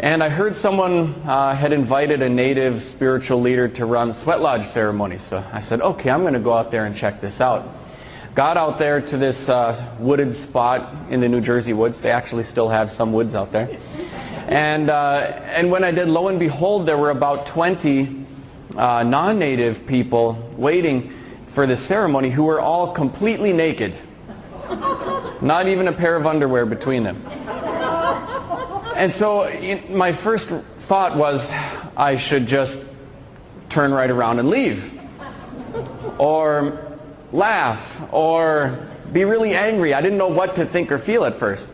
And I heard someone had invited a native spiritual leader to run sweat lodge ceremonies. So I said, okay, I'm going to go out there and check this out. Got out there to this wooded spot in the New Jersey woods. They actually still have some woods out there. And when I did, lo and behold, there were about 20 non-native people waiting for the ceremony who were all completely naked. Not even a pair of underwear between them. And so my first thought was I should just turn right around and leave. Or laugh, or be really angry. I didn't know what to think or feel at first.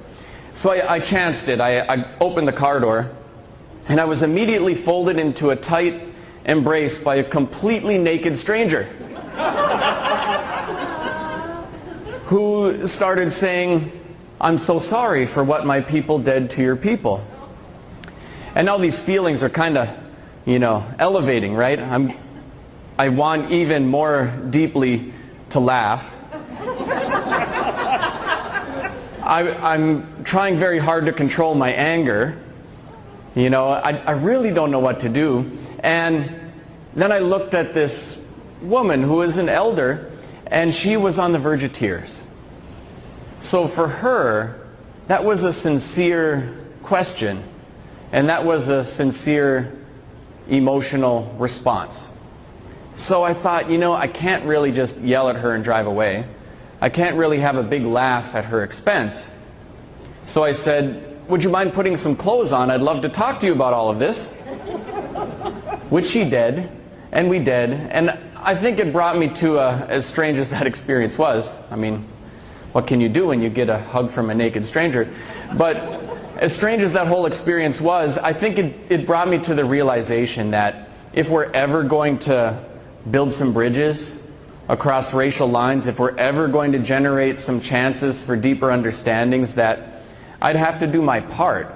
So I chanced it. I opened the car door, and I was immediately folded into a tight embrace by a completely naked stranger who started saying, "I'm so sorry for what my people did to your people." And now these feelings are kind of, elevating, right? I want even more deeply to laugh. I'm trying very hard to control my anger. I really don't know what to do. And then I looked at this woman who was an elder, and she was on the verge of tears. So for her, that was a sincere question, and that was a sincere emotional response. So I thought, I can't really just yell at her and drive away. I can't really have a big laugh at her expense. So I said, "Would you mind putting some clothes on? I'd love to talk to you about all of this." Which she did, and we did. And I think it brought me to, as strange as that experience was, what can you do when you get a hug from a naked stranger? But as strange as that whole experience was, I think it brought me to the realization that if we're ever going to build some bridges across racial lines, if we're ever going to generate some chances for deeper understandings, that I'd have to do my part.